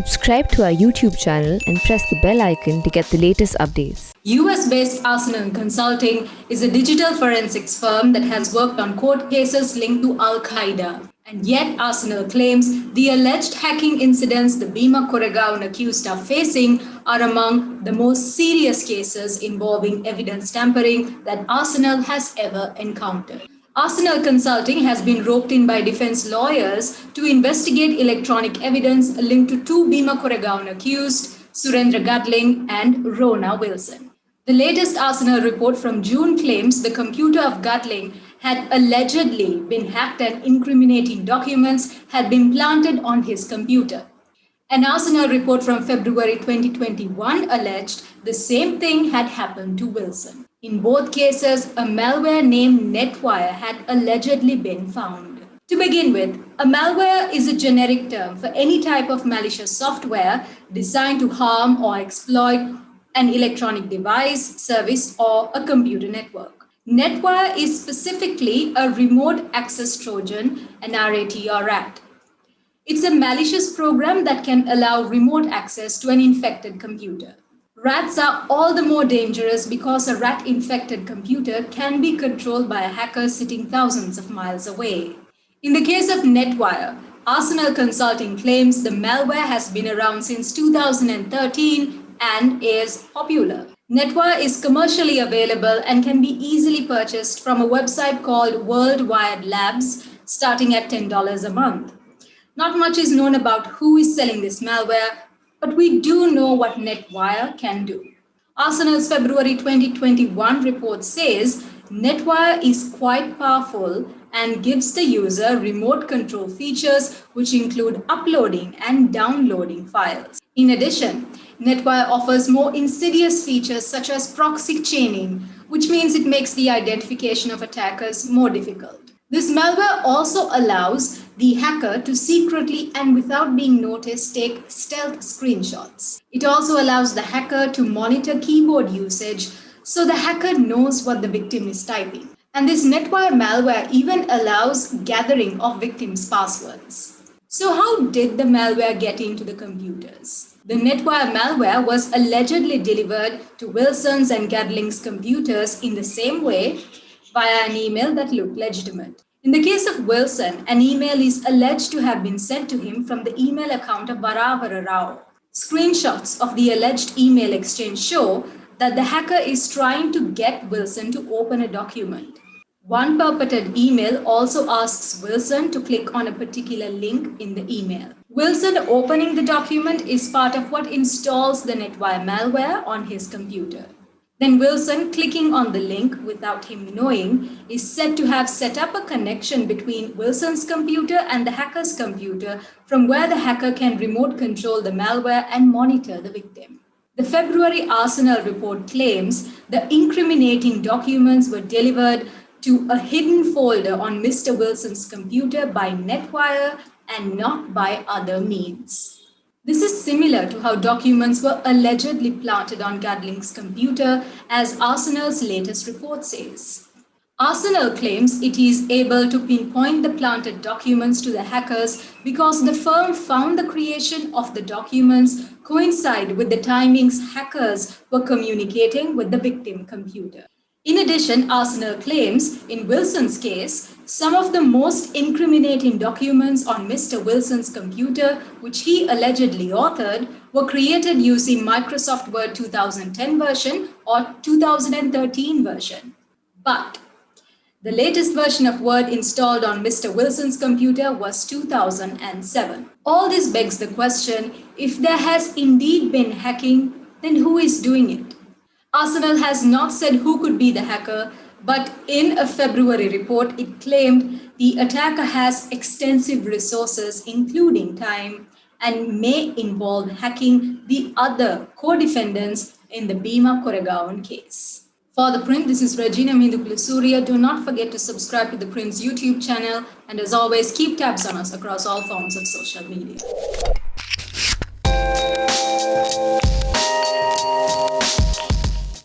Subscribe to our YouTube channel and press the bell icon to get the latest updates. US-based Arsenal Consulting is a digital forensics firm that has worked on court cases linked to Al-Qaeda. And yet Arsenal claims the alleged hacking incidents the Bhima Koregaon accused are facing are among the most serious cases involving evidence tampering that Arsenal has ever encountered. Arsenal Consulting has been roped in by defense lawyers to investigate electronic evidence linked to two Bhima Koregaon accused, Surendra Gatling and Rona Wilson. The latest Arsenal report from June claims the computer of Gatling had allegedly been hacked and incriminating documents had been planted on his computer. An Arsenal report from February 2021 alleged the same thing had happened to Wilson. In both cases, a malware named Netwire had allegedly been found. To begin with, a malware is a generic term for any type of malicious software designed to harm or exploit an electronic device, service, or a computer network. Netwire is specifically a remote access Trojan, an RAT or RAT. It's a malicious program that can allow remote access to an infected computer. RATs are all the more dangerous because a RAT-infected computer can be controlled by a hacker sitting thousands of miles away. In the case of Netwire, Arsenal Consulting claims the malware has been around since 2013 and is popular. Netwire is commercially available and can be easily purchased from a website called World Wide Labs, starting at $10 a month. Not much is known about who is selling this malware, but we do know what Netwire can do. Arsenal's February 2021 report says Netwire is quite powerful and gives the user remote control features which include uploading and downloading files. In addition, Netwire offers more insidious features such as proxy chaining, which means it makes the identification of attackers more difficult. This malware also allows the hacker to secretly and without being noticed take stealth screenshots. It also allows the hacker to monitor keyboard usage so the hacker knows what the victim is typing. And this Netwire malware even allows gathering of victims' passwords. So how did the malware get into the computers? The Netwire malware was allegedly delivered to Wilson's and Gatling's computers in the same way via an email that looked legitimate. In the case of Wilson, an email is alleged to have been sent to him from the email account of Varavara Rao. Screenshots of the alleged email exchange show that the hacker is trying to get Wilson to open a document. One purported email also asks Wilson to click on a particular link in the email. Wilson opening the document is part of what installs the Netwire malware on his computer. Then Wilson clicking on the link without him knowing is said to have set up a connection between Wilson's computer and the hacker's computer from where the hacker can remote control the malware and monitor the victim. The February Arsenal report claims the incriminating documents were delivered to a hidden folder on Mr. Wilson's computer by Netwire and not by other means. This is similar to how documents were allegedly planted on Gatling's computer, as Arsenal's latest report says. Arsenal claims it is able to pinpoint the planted documents to the hackers because the firm found the creation of the documents coincide with the timings hackers were communicating with the victim computer. In addition, Arsenal claims, in Wilson's case, some of the most incriminating documents on Mr. Wilson's computer, which he allegedly authored, were created using Microsoft Word 2010 version or 2013 version. But the latest version of Word installed on Mr. Wilson's computer was 2007. All this begs the question, if there has indeed been hacking, then who is doing it? Arsenal has not said who could be the hacker, but in a February report, it claimed the attacker has extensive resources, including time, and may involve hacking the other co-defendants in the Bhima Koregaon case. For The Print, this is Regina Mindukulu-Surya. Do not forget to subscribe to The Print's YouTube channel, and as always, keep tabs on us across all forms of social media.